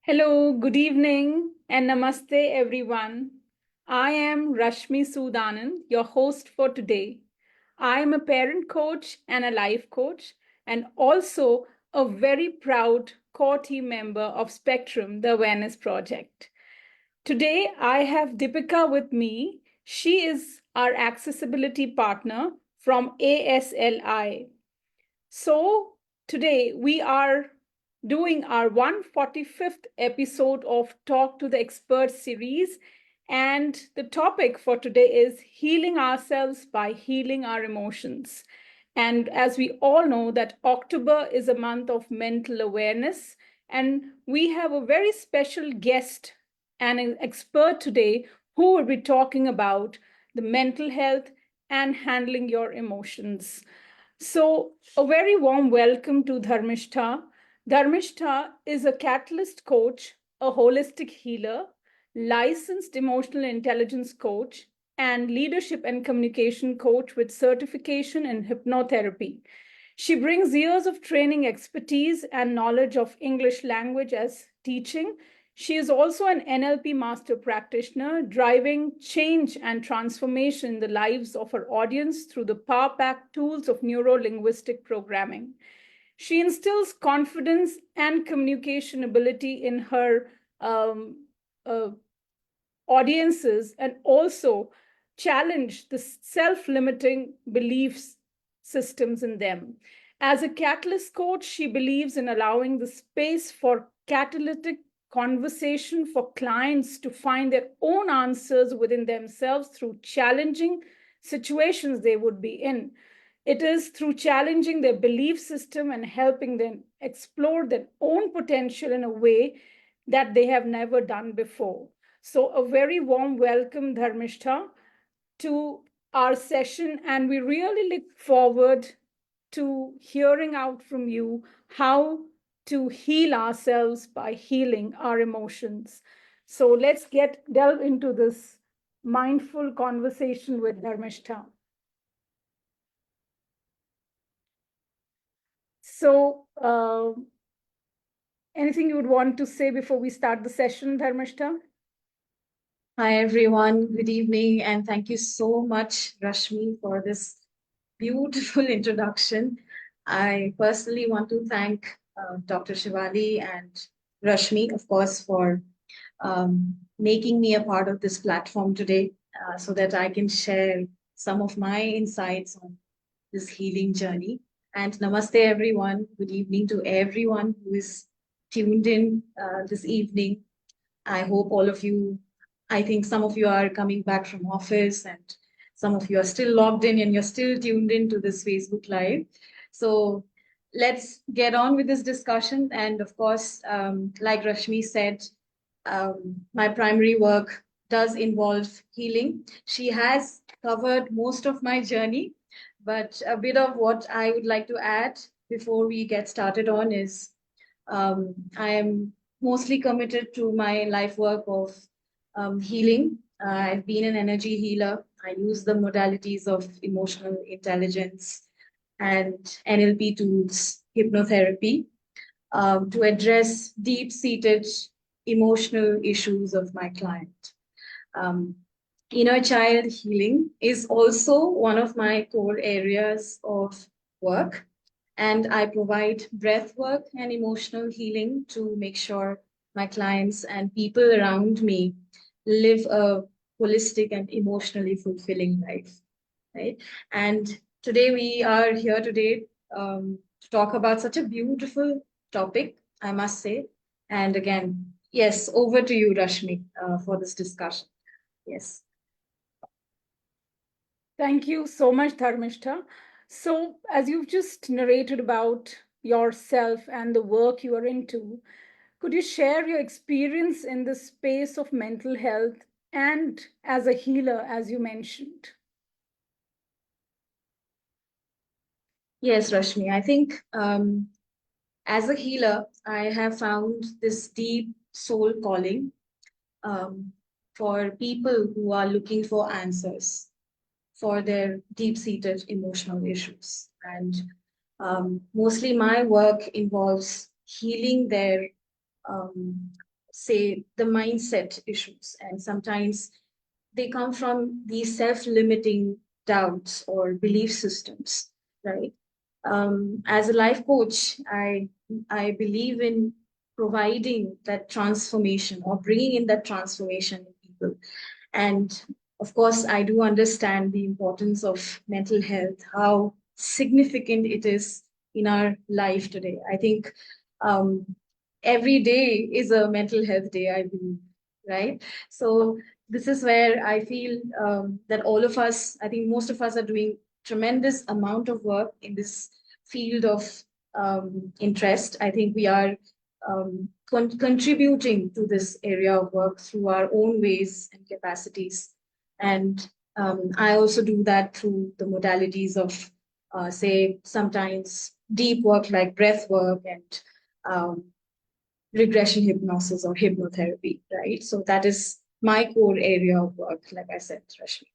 Hello, good evening, and namaste, everyone. I am Rashmi Sudanan, your host for today. I am a parent coach and a life coach, and also a very proud core team member of Spectrum, the Awareness Project. Today, I have Deepika with me. She is our accessibility partner from ASLI. So, today we are doing our 145th episode of Talk to the Expert series. And the topic for today is healing ourselves by healing our emotions. And as we all know, that October is a month of mental awareness. And we have a very special guest and an expert today who will be talking about the mental health and handling your emotions. So, a very warm welcome to Dharmista. Dharmista is a catalyst coach, a holistic healer, licensed emotional intelligence coach, and leadership and communication coach with certification in hypnotherapy. She brings years of training expertise and knowledge of English language as teaching. She is also an NLP master practitioner, driving change and transformation in the lives of her audience through the power packed tools of neuro linguistic programming. She instills confidence and communication ability in her um, uh, audiences and also challenge the self-limiting beliefs systems in them. As a catalyst coach, she believes in allowing the space for catalytic conversation for clients to find their own answers within themselves through challenging situations they would be in. It is through challenging their belief system and helping them explore their own potential in a way that they have never done before. So, a very warm welcome, Dharmishta, to our session, and we really look forward to hearing out from you how to heal ourselves by healing our emotions. So, let's delve into this mindful conversation with Dharmishta. So, anything you would want to say before we start the session, Dharmishta? Hi, everyone. Good evening. And thank you so much, Rashmi, for this beautiful introduction. I personally want to thank Dr. Shivali and Rashmi, of course, for making me a part of this platform today so that I can share some of my insights on this healing journey. And namaste, everyone. Good evening to everyone who is tuned in this evening. I hope all of you, I think some of you are coming back from office and some of you are still logged in and you're still tuned in to this Facebook Live. So let's get on with this discussion. And of course, like Rashmi said, my primary work does involve healing. She has covered most of my journey, but a bit of what I would like to add before we get started on is I am mostly committed to my life work of healing. I've been an energy healer. I use the modalities of emotional intelligence and NLP tools, hypnotherapy, to address deep-seated emotional issues of my client. Um, Inner child healing is also one of my core areas of work. And I provide breath work and emotional healing to make sure my clients and people around me live a holistic and emotionally fulfilling life. Right. And today we are here today to talk about such a beautiful topic, I must say. And again, yes, over to you, Rashmi, for this discussion. Yes. Thank you so much, Dharmishta. So, as you've just narrated about yourself and the work you are into, could you share your experience in the space of mental health and as a healer, as you mentioned? Yes, Rashmi. I think as a healer, I have found this deep soul calling um, for people who are looking for answers for their deep-seated emotional issues. And mostly my work involves healing their um, say, the mindset issues. And sometimes they come from these self-limiting doubts or belief systems, right? As a life coach, I believe in providing that transformation or bringing in that transformation in people. And of course, I do understand the importance of mental health, how significant it is in our life today. I think um, every day is a mental health day, I believe, right? So this is where I feel that all of us, I think most of us are doing tremendous amount of work in this field of interest. I think we are contributing to this area of work through our own ways and capacities. And I also do that through the modalities of, say, sometimes deep work like breath work and um, regression hypnosis or hypnotherapy, right? So that is my core area of work, like I said, Rashmi.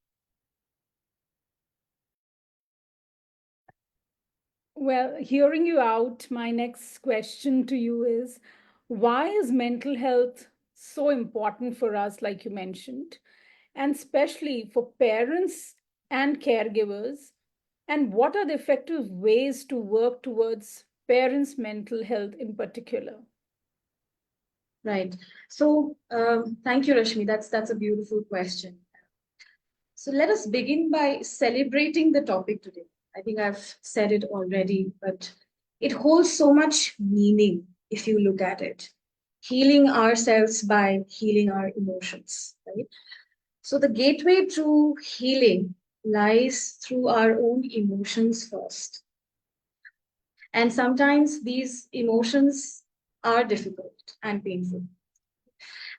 Well, hearing you out, my next question to you is, why is mental health so important for us, like you mentioned, and especially for parents and caregivers? And what are the effective ways to work towards parents' mental health in particular? Right. So thank you, Rashmi. That's a beautiful question. So let us begin by celebrating the topic today. I think I've said it already, but it holds so much meaning if you look at it. Healing ourselves by healing our emotions, right? So the gateway to healing lies through our own emotions first. And sometimes these emotions are difficult and painful.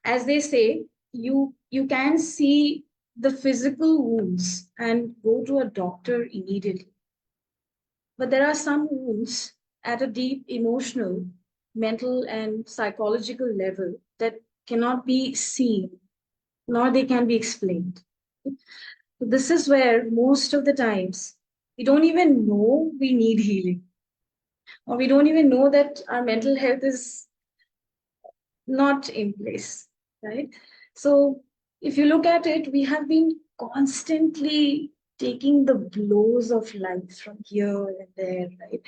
As they say, you can see the physical wounds and go to a doctor immediately. But there are some wounds at a deep emotional, mental, and psychological level that cannot be seen, nor they can be explained. So this is where most of the times we don't even know we need healing, or we don't even know that our mental health is not in place, right? So if you look at it, we have been constantly taking the blows of life from here and there, right?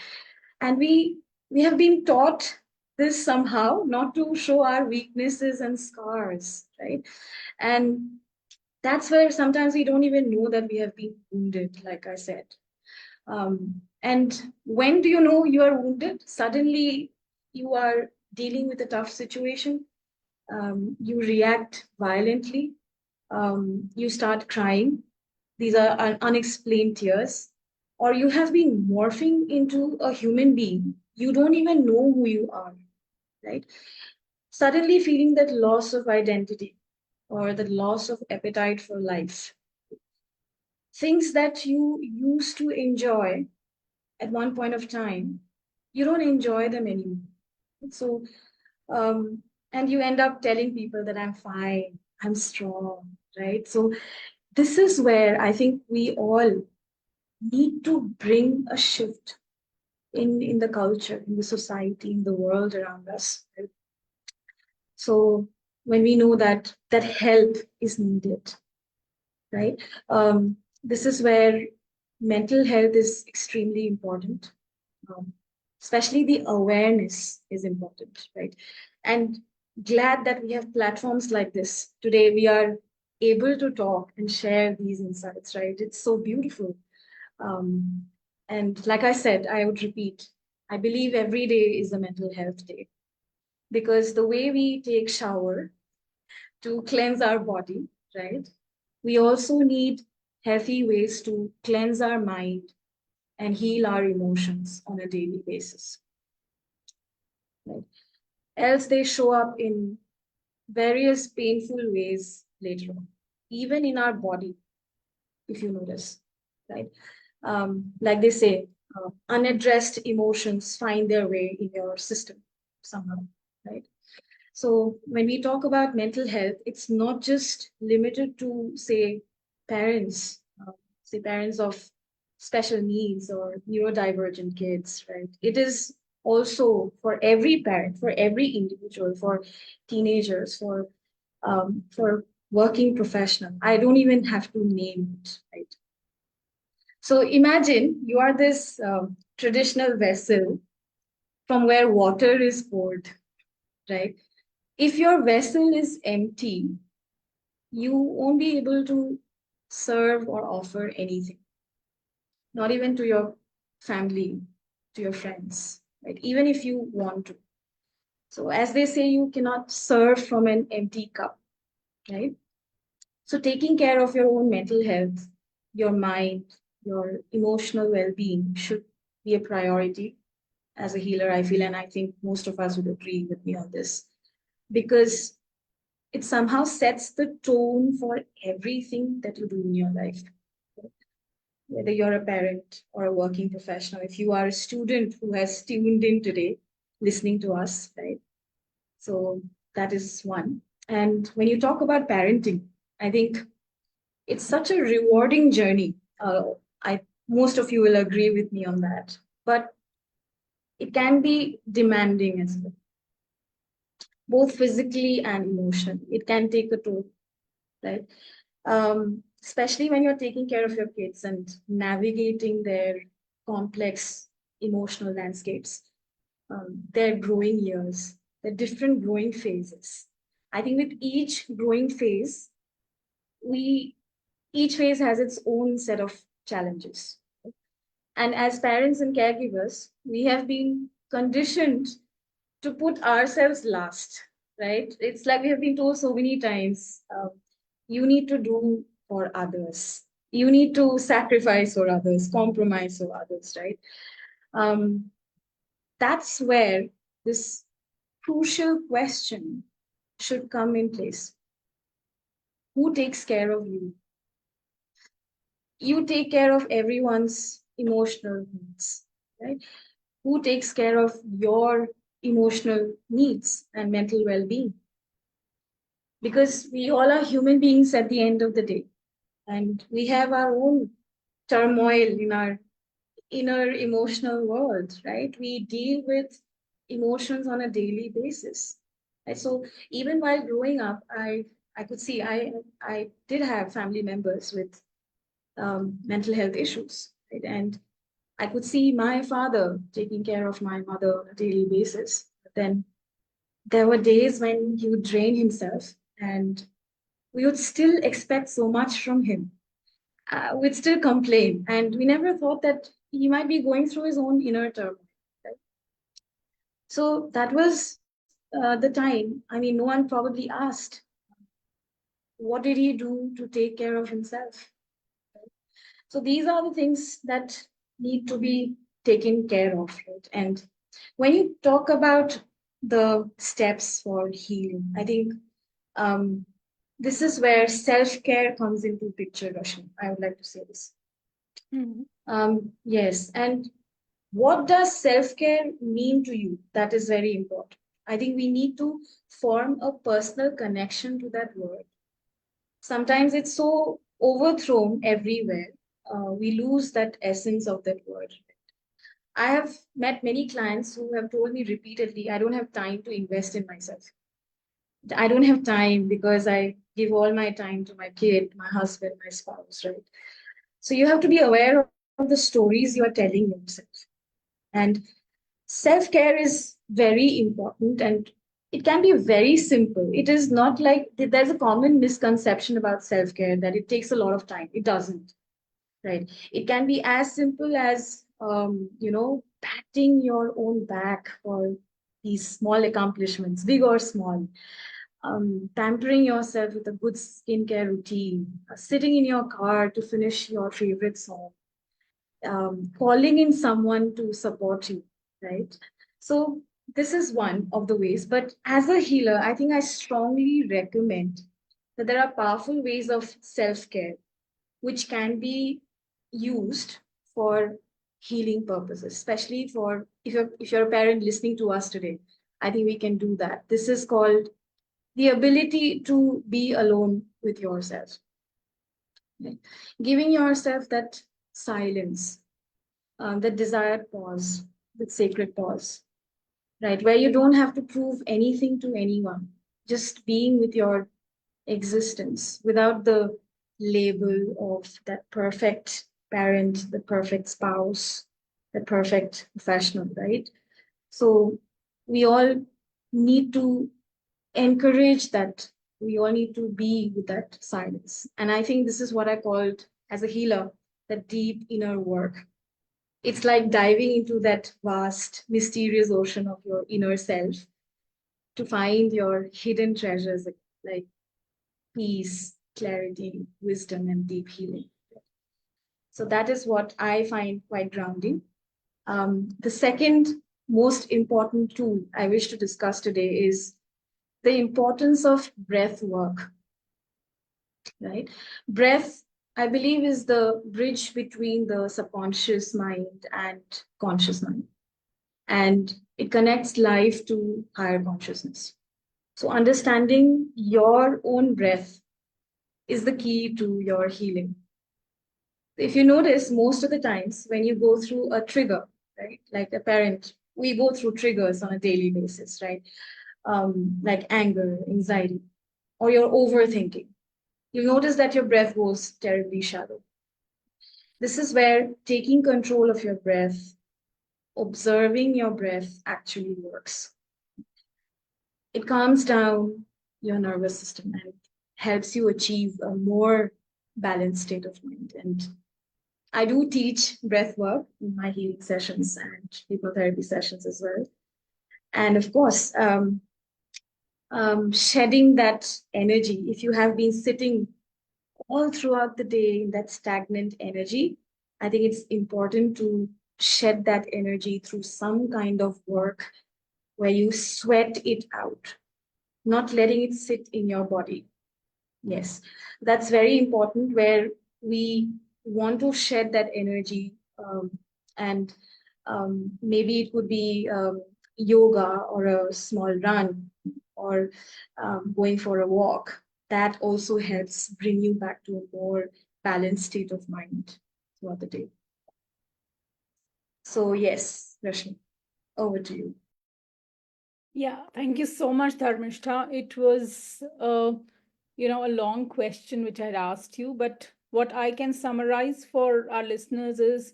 And we have been taught this somehow not to show our weaknesses and scars, right? And that's where sometimes we don't even know that we have been wounded, like I said. And when do you know you are wounded? Suddenly you are dealing with a tough situation, you react violently, you start crying. These are unexplained tears. Or you have been morphing into a human being. You don't even know who you are, right? Suddenly feeling that loss of identity or the loss of appetite for life. Things that you used to enjoy at one point of time, you don't enjoy them anymore. So, um, and you end up telling people that I'm fine, I'm strong, right? So this is where I think we all need to bring a shift in the culture, in the society, in the world around us. Right? So when we know that that help is needed, right? This is where mental health is extremely important. Um, Especially the awareness is important, right? And glad that we have platforms like this. Today we are able to talk and share these insights, right? It's so beautiful. Um, and like I said, I would repeat, I believe every day is a mental health day because the way we take shower to cleanse our body, right? We also need healthy ways to cleanse our mind and heal our emotions on a daily basis. Right? Else they show up in various painful ways later on, even in our body, if you notice, right? Like they say, unaddressed emotions find their way in your system somehow, right? So when we talk about mental health, it's not just limited to, parents, say parents of special needs or neurodivergent kids, right? It is also for every parent, for every individual, for teenagers, for working professional. I don't even have to name it, right? So imagine you are this traditional vessel from where water is poured, right? If your vessel is empty, you won't be able to serve or offer anything, not even to your family, to your friends, right? Even if you want to. So, as they say, you cannot serve from an empty cup, right? So, taking care of your own mental health, your mind, your emotional well being should be a priority as a healer, I feel. And I think most of us would agree with me on this because it somehow sets the tone for everything that you do in your life. Whether you're a parent or a working professional, if you are a student who has tuned in today, listening to us, right? So that is one. And when you talk about parenting, I think it's such a rewarding journey. I Most of you will agree with me on that, but it can be demanding as well, both physically and emotionally. It can take a toll, right? Especially when you're taking care of your kids and navigating their complex emotional landscapes, their growing years, their different growing phases. I think with each growing phase, we each phase has its own set of challenges. And as parents and caregivers, we have been conditioned to put ourselves last, right? It's like we have been told so many times, you need to do for others. You need to sacrifice for others, compromise for others, right? Um, that's where this crucial question should come in place. Who takes care of you? You take care of everyone's emotional needs, right? Who takes care of your emotional needs and mental well being? Because we all are human beings at the end of the day, and we have our own turmoil in our inner emotional world, right? We deal with emotions on a daily basis. And so even while growing up, I could see I did have family members with mental health issues, right? And I could see my father taking care of my mother on a daily basis. But then there were days when he would drain himself, and we would still expect so much from him. We'd still complain, and we never thought that he might be going through his own inner turmoil. Right? So that was the time. I mean, no one probably asked, what did he do to take care of himself? So these are the things that need to be taken care of, right? And when you talk about the steps for healing, I think um, this is where self-care comes into picture, Rashmi. I would like to say this. Mhm. Yes, and what does self-care mean to you? That is very important. I think we need to form a personal connection to that word. Sometimes it's so overthrown everywhere, we lose that essence of that word. I have met many clients who have told me repeatedly, I don't have time to invest in myself. I don't have time because I give all my time to my kid, my husband, my spouse, right? So you have to be aware of the stories you are telling yourself. And self care is very important and it can be very simple. It is not like there's a common misconception about self care that it takes a lot of time. It doesn't, right? It can be as simple as, patting your own back for these small accomplishments, big or small, pampering yourself with a good skincare routine, sitting in your car to finish your favorite song, calling in someone to support you, right? So this is one of the ways. But as a healer, I think I strongly recommend that there are powerful ways of self-care which can be used for healing purposes, especially for if you're a parent listening to us today. I think we can do that. This is called the ability to be alone with yourself, right? Giving yourself that silence, that desired pause, that sacred pause. right? Where you don't have to prove anything to anyone, just being with your existence without the label of that perfect parent, the perfect spouse, the perfect professional, right? So we all need to encourage that. We all need to be with that silence. And I think this is what I called as a healer, the deep inner work. It's like diving into that vast, mysterious ocean of your inner self to find your hidden treasures like peace, clarity, wisdom, and deep healing. So that is what I find quite grounding. The second most important tool I wish to discuss today is the importance of breath work, right? Breath, I believe, is the bridge between the subconscious mind and conscious mind. And it connects life to higher consciousness. So understanding your own breath is the key to your healing. If you notice, most of the times when you go through a trigger, right, like a parent, we go through triggers on a daily basis, right? Like anger, anxiety, or you're overthinking. You'll notice that your breath goes terribly shallow. This is where taking control of your breath, observing your breath actually works. It calms down your nervous system and helps you achieve a more balanced state of mind. And I do teach breath work in my healing sessions and people therapy sessions as well. And of course, shedding that energy. If you have been sitting all throughout the day in that stagnant energy, I think it's important to shed that energy through some kind of work where you sweat it out, not letting it sit in your body. Yes, that's very important where we want to shed that energy. And maybe it could be yoga or a small run or going for a walk. That also helps bring you back to a more balanced state of mind throughout the day. So, yes, Rashmi, over to you. Yeah, thank you so much, Dharmista. It was, a long question which I'd asked you, but what I can summarize for our listeners is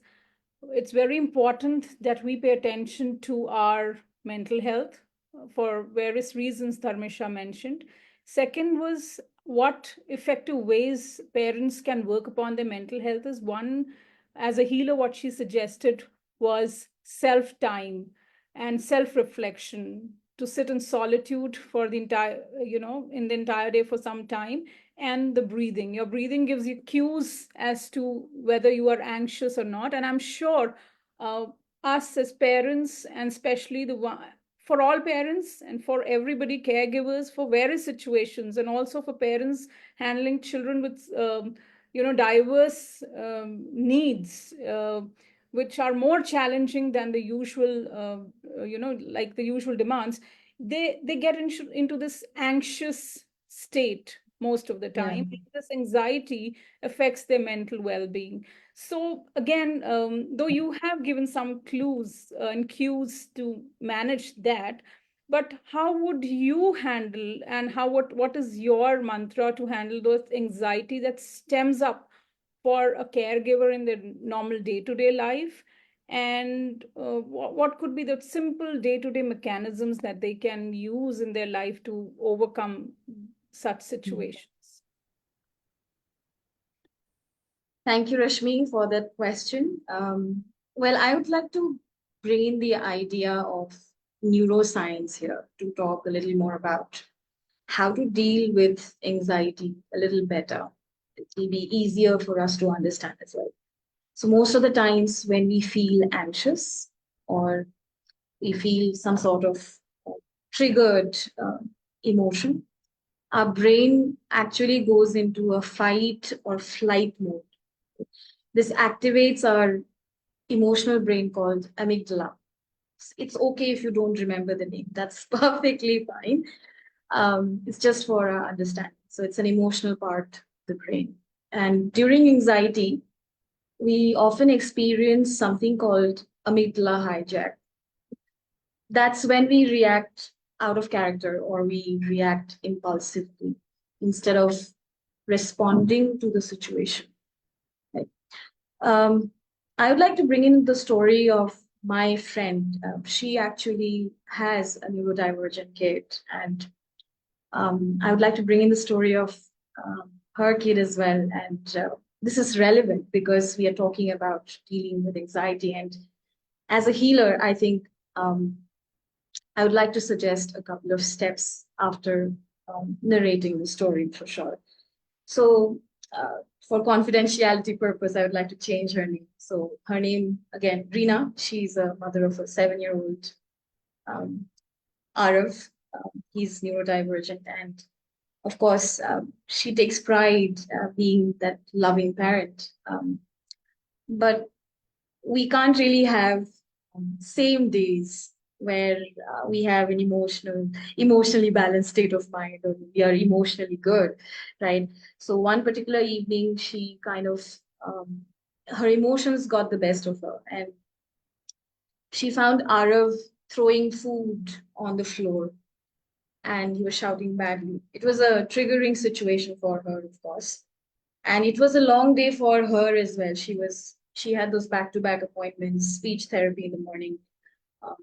it's very important that we pay attention to our mental health for various reasons Dharmesha mentioned. Second was what effective ways parents can work upon their mental health is one, as a healer, what she suggested was self time and self reflection, to sit in solitude for the entire, in the entire day for some time. And the breathing, your breathing gives you cues as to whether you are anxious or not. And I'm sure uh, us as parents, and especially the one for all parents and for everybody, caregivers for various situations, and also for parents handling children with diverse needs, which are more challenging than the usual, like the usual demands. They get into this anxious state most of the Yeah. time. This anxiety affects their mental well-being. So again, though you have given some clues and cues to manage that, but how would you handle, and what is your mantra to handle those anxiety that stems up for a caregiver in their normal day-to-day life? And what could be the simple day-to-day mechanisms that they can use in their life to overcome such situations? Thank you, Rashmi, for that question. Well, I would like to bring in the idea of neuroscience here to talk a little more about how to deal with anxiety a little better. It will be easier for us to understand as well. So, most of the times when we feel anxious or we feel some sort of triggered emotion, our brain actually goes into a fight or flight mode. This activates our emotional brain called amygdala. It's okay if you don't remember the name, that's perfectly fine. It's just for our understanding. So it's an emotional part of the brain. And during anxiety, we often experience something called amygdala hijack. that's when we react out of character or we react impulsively instead of responding to the situation. Right? Um, I would like to bring in the story of my friend. She actually has a neurodivergent kid, and I would like to bring in the story of her kid as well. And this is relevant because we are talking about dealing with anxiety. And as a healer, I think I would like to suggest a couple of steps after narrating the story for sure. So, for confidentiality purpose, I would like to change her name. So, her name again, Rina. She's a mother of a 7-year-old um, Arav. He's neurodivergent, and of course, she takes pride being that loving parent. But we can't really have same days where we have an emotionally balanced state of mind, or we are emotionally good, right? So one particular evening, she kind of her emotions got the best of her, and she found Arav throwing food on the floor, and he was shouting badly. It was a triggering situation for her, of course, and it was a long day for her as well. She had those back-to-back appointments, speech therapy in the morning.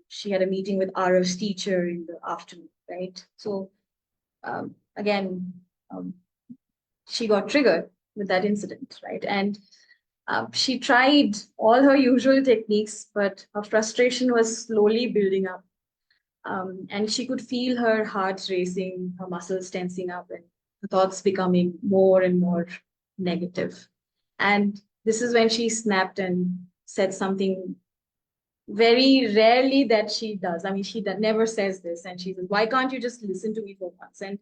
She had a meeting with Arav's teacher in the afternoon, right? So again, um, she got triggered with that incident, right? And she tried all her usual techniques, but her frustration was slowly building up. And she could feel her heart racing, her muscles tensing up, and her thoughts becoming more and more negative. And this is when she snapped and said something very rarely that she does. I mean, she never says this, and she says, "Why can't you just listen to me for once?" And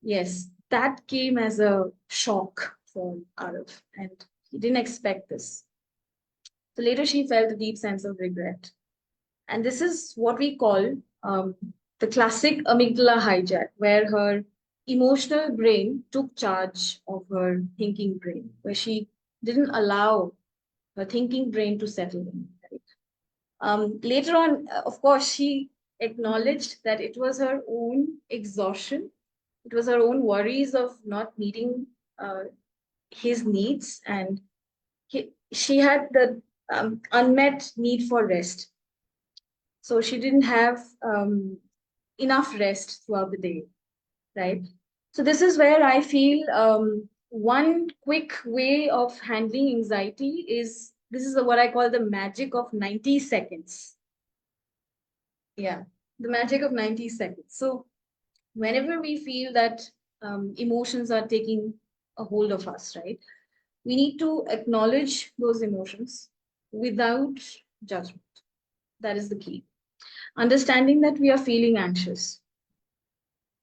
yes, that came as a shock for Arav, and he didn't expect this. So later, she felt a deep sense of regret, and this is what we call the classic amygdala hijack, where her emotional brain took charge of her thinking brain, where she didn't allow her thinking brain to settle in. Right? Later on, of course, she acknowledged that it was her own exhaustion, it was her own worries of not meeting uh, his needs, and she had the unmet need for rest. So she didn't have enough rest throughout the day, right? So this is where I feel one quick way of handling anxiety is this is what I call the magic of 90 seconds. Yeah, the magic of 90 seconds. So whenever we feel that emotions are taking a hold of us, right? We need to acknowledge those emotions without judgment. That is the key. Understanding that we are feeling anxious.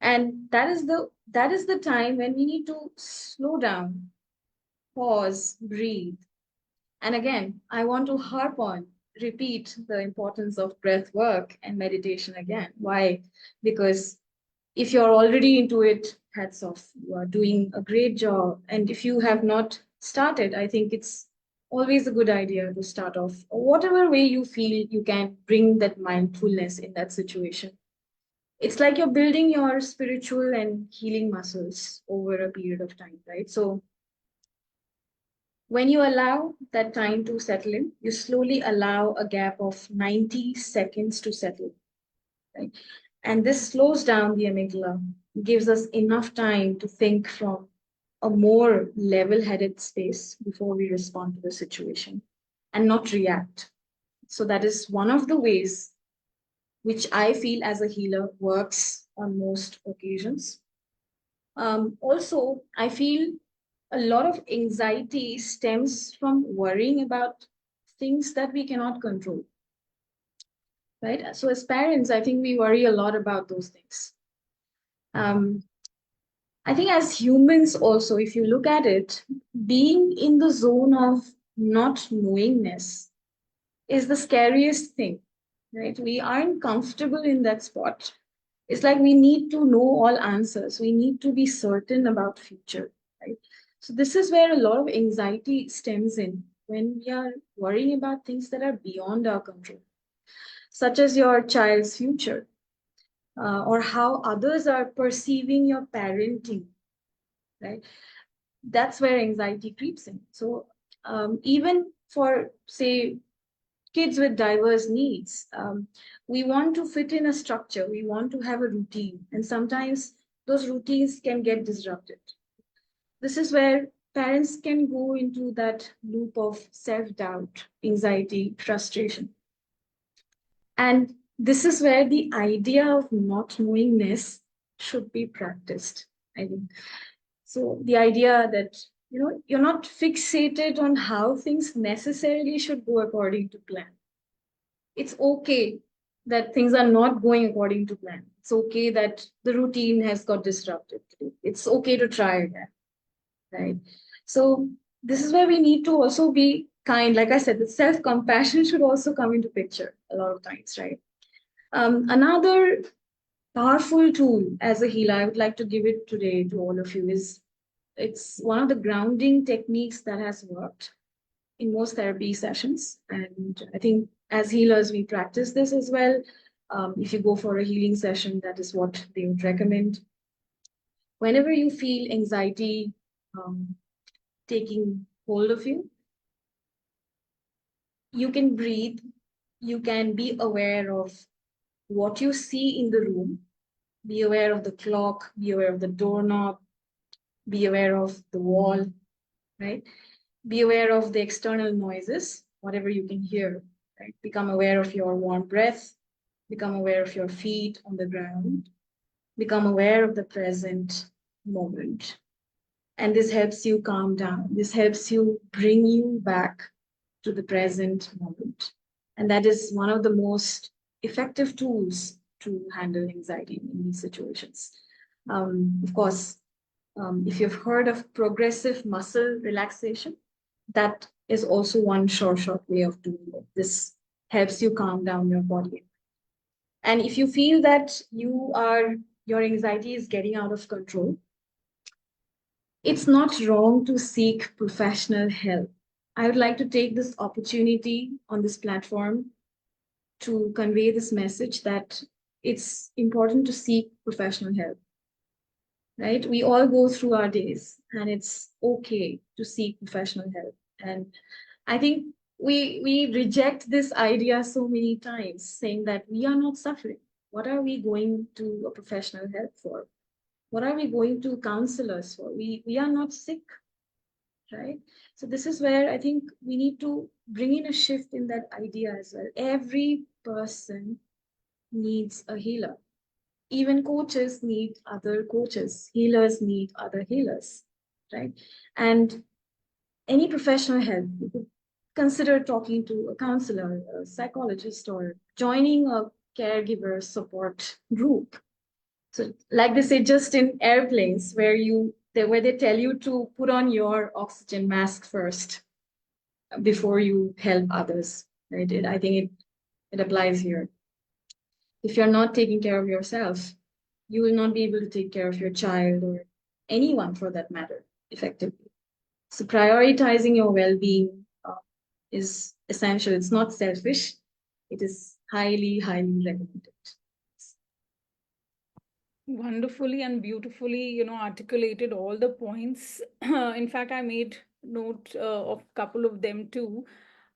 And that is the time when we need to slow down, pause, breathe. And again, I want to repeat the importance of breath work and meditation again. Why? Because if you're already into it, hats off. You are doing a great job. And if you have not started, I think it's always a good idea to start off. Whatever way you feel you can bring that mindfulness in that situation. It's like you're building your spiritual and healing muscles over a period of time, right? So when you allow that time to settle in, you slowly allow a gap of 90 seconds to settle, right? And this slows down the amygdala, gives us enough time to think from a more level headed space before we respond to the situation and not react. So, that is one of the ways which I feel as a healer works on most occasions. Also, I feel a lot of anxiety stems from worrying about things that we cannot control, right? So, as parents, I think we worry a lot about those things. Um, I think as humans, also, if you look at it, being in the zone of not knowingness is the scariest thing, right? We aren't comfortable in that spot. It's like we need to know all answers. We need to be certain about future, right? So this is where a lot of anxiety stems in when we are worrying about things that are beyond our control. such as your child's future, or how others are perceiving your parenting, right? That's where anxiety creeps in. So even for, say, kids with diverse needs, we want to fit in a structure, we want to have a routine, and sometimes those routines can get disrupted. This is where parents can go into that loop of self doubt, anxiety, frustration. And this is where the idea of not knowingness should be practiced, I think. So the idea that, you're not fixated on how things necessarily should go according to plan. It's okay that things are not going according to plan. It's okay that the routine has got disrupted. It's okay to try again, right? So this is where we need to also be kind. Like I said, the self-compassion should also come into picture a lot of times, right? Another powerful tool as a healer, I would like to give it today to all of you, is it's one of the grounding techniques that has worked in most therapy sessions. And I think as healers, we practice this as well. If you go for a healing session, that is what they would recommend. Whenever you feel anxiety taking hold of you, you can breathe, you can be aware of what you see in the room, be aware of the clock, be aware of the doorknob, be aware of the wall, right? Be aware of the external noises, whatever you can hear, right? Become aware of your warm breath, become aware of your feet on the ground, become aware of the present moment. And this helps you calm down. This helps you bring you back to the present moment. And that is one of the most effective tools to handle anxiety in these situations. Of course, if you've heard of progressive muscle relaxation, that is also one short way of doing it. This helps you calm down your body. And if you feel that your anxiety is getting out of control, it's not wrong to seek professional help. I would like to take this opportunity on this platform to convey this message that it's important to seek professional help, right? We all go through our days, and it's okay to seek professional help. And I think we reject this idea so many times, saying that we are not suffering. What are we going to a professional help for? What are we going to counselors for? We are not sick, right? So this is where I think we need to bring in a shift in that idea as well. Every person needs a healer. Even coaches need other coaches. Healers need other healers, right? And any professional help, you could consider talking to a counselor, a psychologist, or joining a caregiver support group. So, like they say, just in airplanes, where they tell you to put on your oxygen mask first before you help others, right? I think it applies here. If you're not taking care of yourself, you will not be able to take care of your child or anyone for that matter effectively. So prioritizing your well-being is essential. It's not selfish. It is highly recommended. Wonderfully and beautifully, articulated all the points. In fact, I made note of a couple of them too,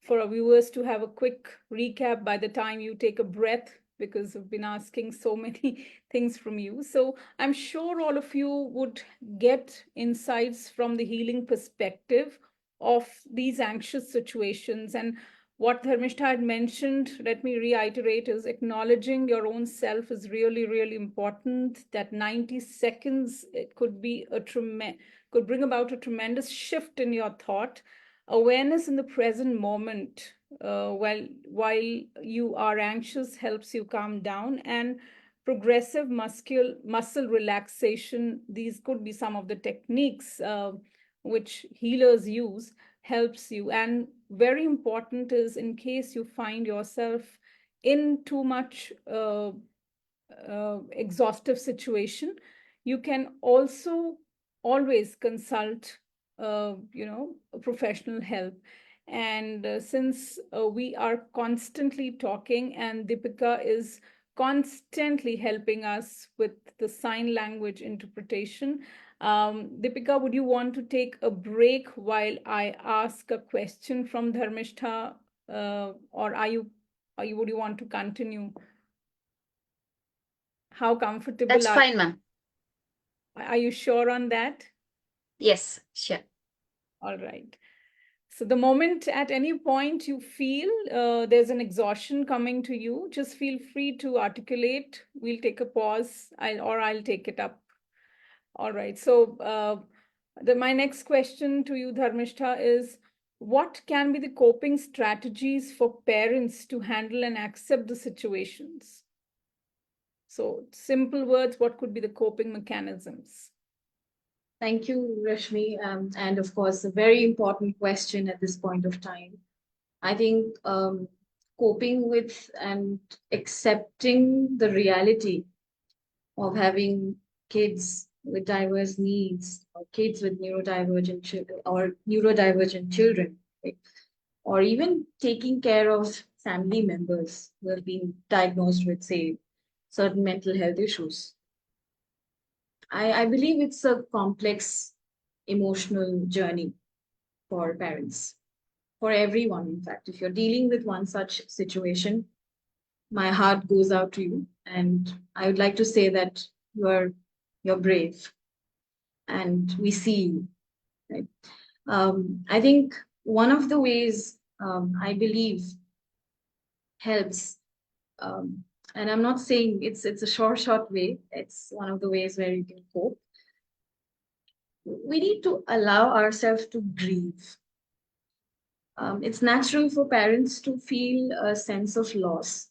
for our viewers to have a quick recap by the time you take a breath, because I've been asking so many things from you. So I'm sure all of you would get insights from the healing perspective of these anxious situations. And what Dharmishta had mentioned, let me reiterate, is acknowledging your own self is really, really important. That 90 seconds, it could be could bring about a tremendous shift in your thought. Awareness in the present moment, while you are anxious, helps you calm down. And progressive muscle relaxation, these could be some of the techniques which healers use, helps you. And very important is, in case you find yourself in too much exhaustive situation, you can also always consult a professional help. And since we are constantly talking, and Deepika is constantly helping us with the sign language interpretation, Deepika, would you want to take a break while I ask a question from Dharmistha, or would you want to continue? How comfortable That's are fine, ma'am. are you sure on that? Yes, sure. All right. So the moment at any point you feel there's an exhaustion coming to you, just feel free to articulate. We'll take a pause, I'll take it up. All right. So my next question to you, Dharmishta, is what can be the coping strategies for parents to handle and accept the situations? So simple words, what could be the coping mechanisms? Thank you, Rashmi. And of course, a very important question at this point of time. I think coping with and accepting the reality of having kids with diverse needs, or kids with neurodivergent children, or neurodivergent children, right? Or even taking care of family members who have been diagnosed with, say, certain mental health issues. I believe it's a complex emotional journey for parents, for everyone, in fact. If you're dealing with one such situation, my heart goes out to you. And I would like to say that you're brave and we see you. Right? I think one of the ways I believe helps, um, and I'm not saying it's a short way. It's one of the ways where you can cope. We need to allow ourselves to grieve. It's natural for parents to feel a sense of loss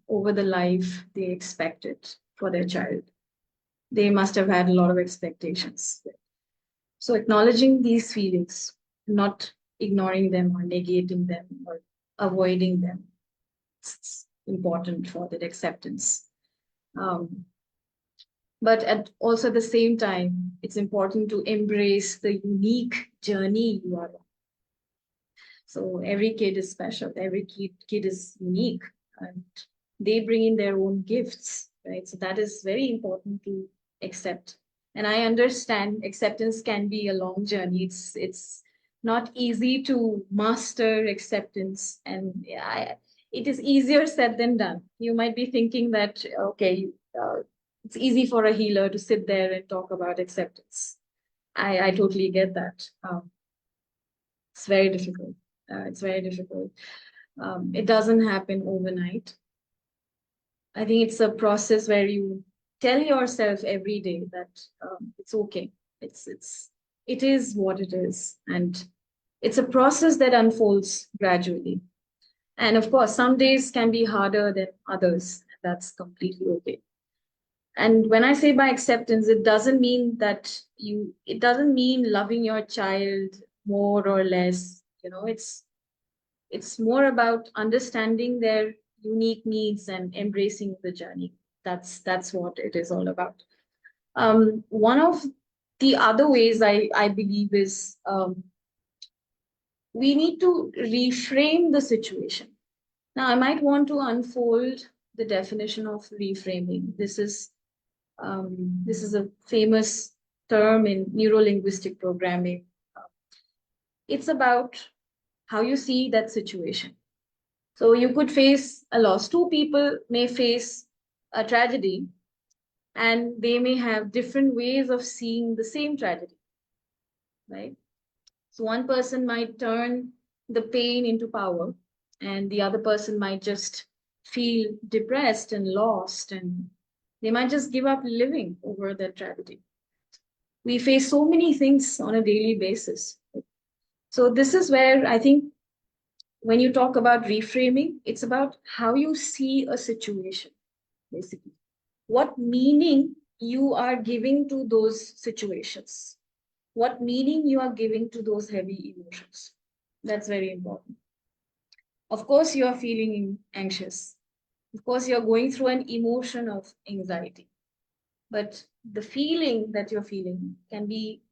over the life they expected for their child. They must have had a lot of expectations. So, acknowledging these feelings, not ignoring them or negating them or avoiding them, it's important for that acceptance. Um, but also at the same time, it's important to embrace the unique journey you are on. So every kid is special, every kid is unique, and they bring in their own gifts, right? So that is very important to accept. And I understand acceptance can be a long journey. It's not easy to master acceptance, and it is easier said than done. You might be thinking that okay, it's easy for a healer to sit there and talk about acceptance. I totally get that. It's very difficult. It's very difficult. It doesn't happen overnight. I think it's a process where you tell yourself every day that it's okay. It is what it is, and it's a process that unfolds gradually. And of course, some days can be harder than others. That's completely okay. And when I say by acceptance, it doesn't mean that it doesn't mean loving your child more or less. It's more about understanding their unique needs and embracing the journey. That's what it is all about. One of the other ways I believe is we need to reframe the situation. Now, I might want to unfold the definition of reframing. This is a famous term in neurolinguistic programming. It's about how you see that situation. So you could face a loss. Two people may face a tragedy and they may have different ways of seeing the same tragedy, right? So one person might turn the pain into power, and the other person might just feel depressed and lost, and they might just give up living over that tragedy. We face so many things on a daily basis. So this is where I think when you talk about reframing, it's about how you see a situation, basically. What meaning you are giving to those situations, what meaning you are giving to those heavy emotions. That's very important. Of course, you are feeling anxious. Of course, you're going through an emotion of anxiety. But the feeling that you're feeling can be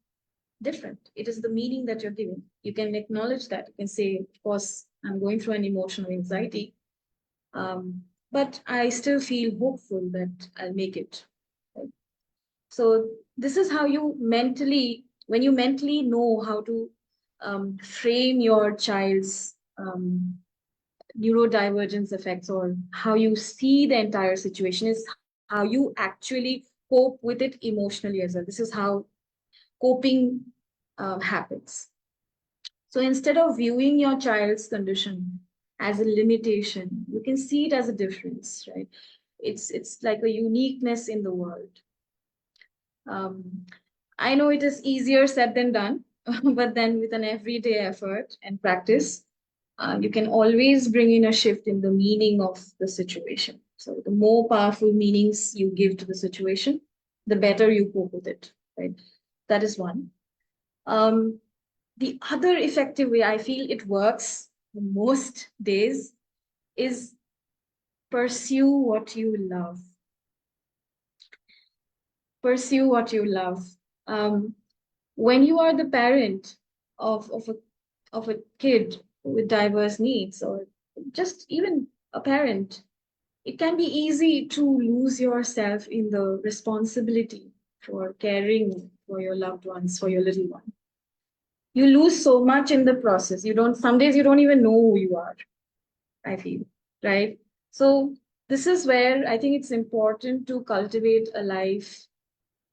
different. It is the meaning that you're giving. You can acknowledge that. You can say, of course, I'm going through an emotional anxiety, but I still feel hopeful that I'll make it. Right? So this is how you mentally, when you mentally know how to frame your child's neurodivergence effects, or how you see the entire situation, is how you actually cope with it emotionally as well. This is how coping happens. So instead of viewing your child's condition as a limitation, you can see it as a difference, right? It's like a uniqueness in the world. Um, I know it is easier said than done, but then with an everyday effort and practice, you can always bring in a shift in the meaning of the situation. So the more powerful meanings you give to the situation, the better you cope with it, right? That is one. Um, the other effective way I feel it works most days is pursue what you love. Pursue what you love. Um, when you are the parent of a kid with diverse needs, or just even a parent, it can be easy to lose yourself in the responsibility for caring for your loved ones, for your little one. You lose so much in the process. You don't, some days you don't even know who you are, I feel, right? So this is where I think it's important to cultivate a life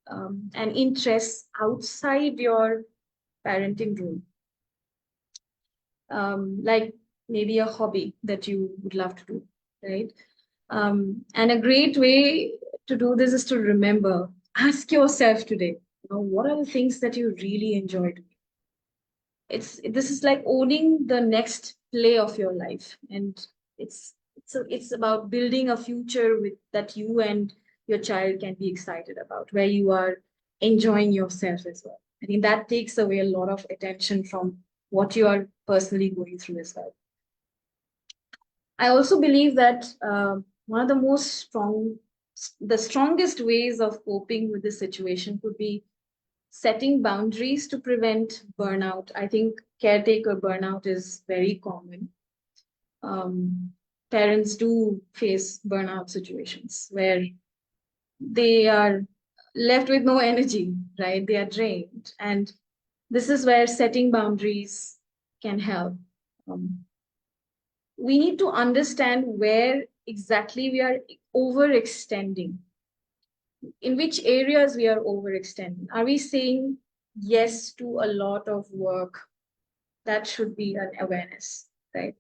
and interests outside your parenting role. Like maybe a hobby that you would love to do, right? And a great way to do this is to remember, ask yourself today, what are the things that you really enjoy doing? This is like owning the next play of your life, and it's about building a future with that you and your child can be excited about, where you are enjoying yourself as well. I think that takes away a lot of attention from what you are personally going through as well. I also believe that one of the strongest ways of coping with this situation could be setting boundaries to prevent burnout. I think caretaker burnout is very common. Um, Parents do face burnout situations where they are left with no energy, right? They are drained. And this is where setting boundaries can help. Um, we need to understand where exactly we are overextending, in which areas we are overextending. Are we saying yes to a lot of work? That should be an awareness, right?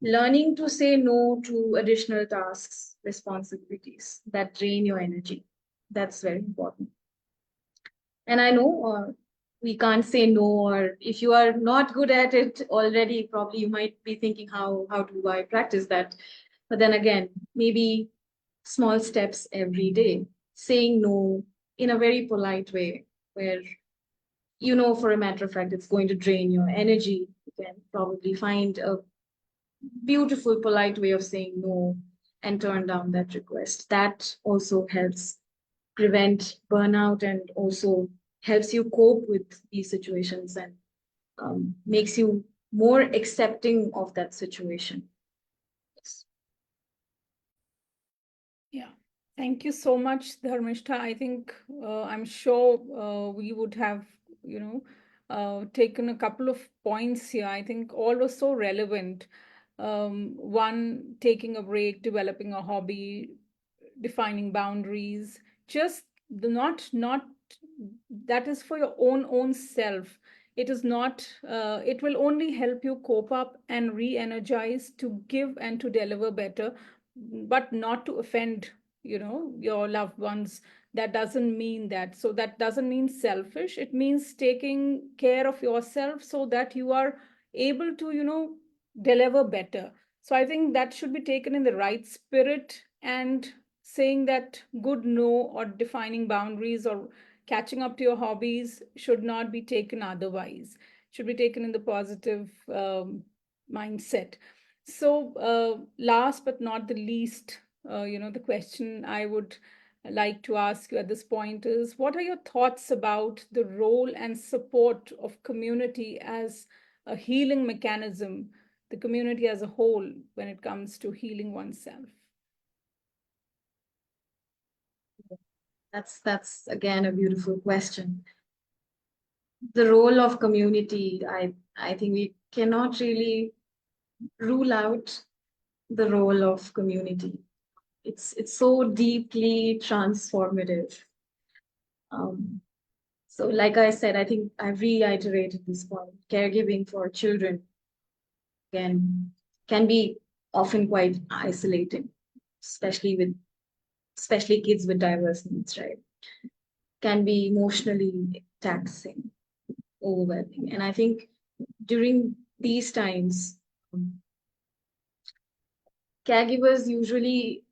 Learning to say no to additional tasks, responsibilities that drain your energy. That's very important. And I know we can't say no, or if you are not good at it already, probably you might be thinking, how do I practice that? But then again, maybe small steps every day, saying no in a very polite way, where for a matter of fact, it's going to drain your energy. You can probably find a beautiful, polite way of saying no and turn down that request. That also helps prevent burnout, and also helps you cope with these situations, and makes you more accepting of that situation. Yes. Yeah. Thank you so much, Dharmishta. I think I'm sure we would have, taken a couple of points here. I think all was so relevant. One, taking a break, developing a hobby, defining boundaries. Just the not that is for your own self. It is not. It will only help you cope up and re-energize to give and to deliver better, but not to offend your loved ones. That doesn't mean that. So that doesn't mean selfish. It means taking care of yourself so that you are able to deliver better. So I think that should be taken in the right spirit, and saying that good no or defining boundaries or catching up to your hobbies should not be taken otherwise. Should be taken in the positive mindset. So last but not the least, the question I would like to ask you at this point is, what are your thoughts about the role and support of community as a healing mechanism, the community as a whole, when it comes to healing oneself? That's again a beautiful question. The role of community, I think we cannot really rule out the role of community. It's so deeply transformative. Um, so, like I said, I think I've reiterated this point. Caregiving for children can be often quite isolating, especially kids with diverse needs, right? Can be emotionally taxing, overwhelming. And I think during these times, caregivers usually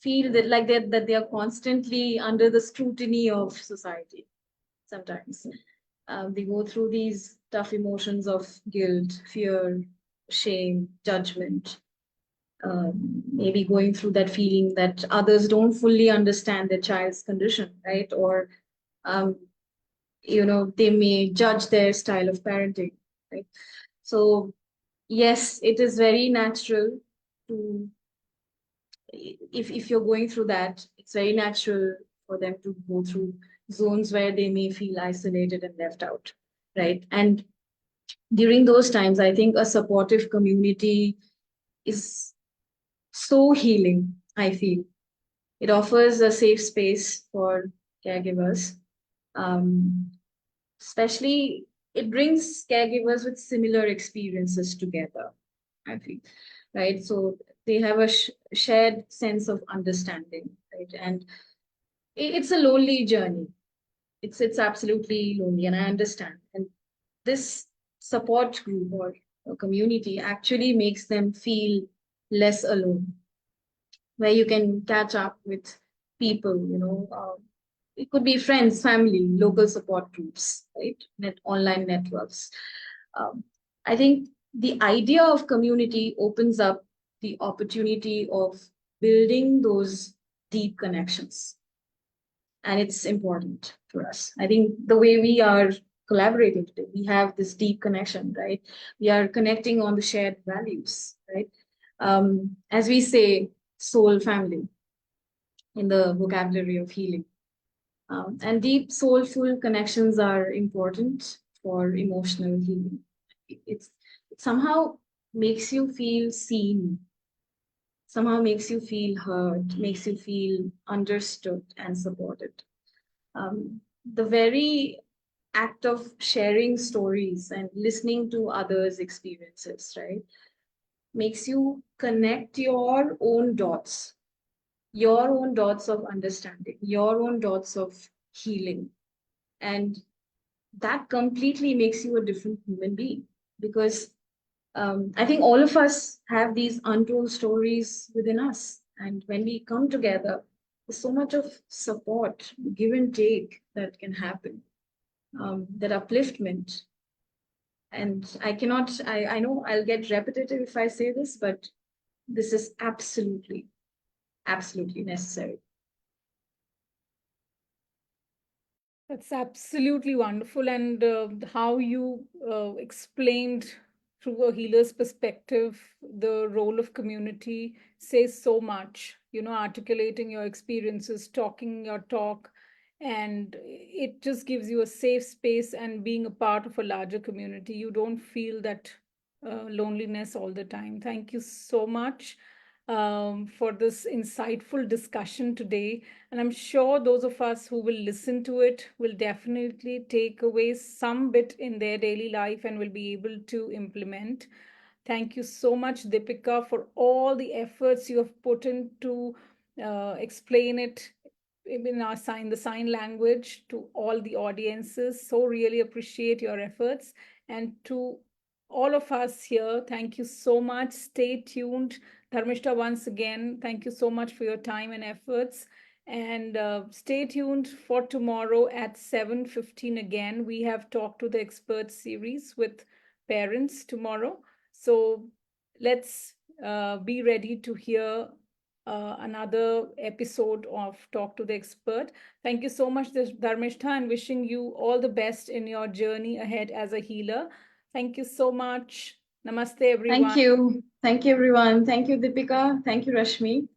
feel that they are constantly under the scrutiny of society. Sometimes they go through these tough emotions of guilt, fear, shame, judgment. Maybe going through that feeling that others don't fully understand their child's condition, right? Or um, they may judge their style of parenting, right? So yes, it is very natural to, if you're going through that, it's very natural for them to go through zones where they may feel isolated and left out, right? And during those times, I think a supportive community is so healing, I feel. It offers a safe space for caregivers. Um, Especially, it brings caregivers with similar experiences together, I feel, right? So they have a shared sense of understanding, right? And it's a lonely journey. It's absolutely lonely, and I understand. And this support group or a community actually makes them feel less alone, where you can catch up with people, it could be friends, family, local support groups, right? Online networks. Um, I think the idea of community opens up the opportunity of building those deep connections. And it's important for us. I think the way we are collaborating today, we have this deep connection, right? We are connecting on the shared values, right? As we say, soul family in the vocabulary of healing. And deep soulful connections are important for emotional healing. It's, it somehow makes you feel seen, somehow makes you feel heard, makes you feel understood and supported. The very act of sharing stories and listening to others' experiences, right, makes you connect your own dots of understanding, your own dots of healing. And that completely makes you a different human being because I think all of us have these untold stories within us. And when we come together, there's so much of support, give and take that can happen, that upliftment. And I know I'll get repetitive if I say this, but this is absolutely, absolutely necessary. That's absolutely wonderful. And how you explained through a healer's perspective the role of community says so much. Articulating your experiences, talking your talk, and it just gives you a safe space. And being a part of a larger community, you don't feel that loneliness all the time. Thank you so much for this insightful discussion today. And I'm sure those of us who will listen to it will definitely take away some bit in their daily life and will be able to implement. Thank you so much, Deepika, for all the efforts you have put into explain it in the sign language to all the audiences. So really appreciate your efforts. And to all of us here, thank you so much. Stay tuned. Dharmista, once again, thank you so much for your time and efforts. And stay tuned for tomorrow at 7:15 again. We have Talk to the Experts series with parents tomorrow. So let's be ready to hear another episode of Talk to the Expert. Thank you so much, Dharmistha, and wishing you all the best in your journey ahead as a healer. Thank you so much. Namaste, everyone. Thank you. Thank you, everyone. Thank you, Deepika. Thank you, Rashmi.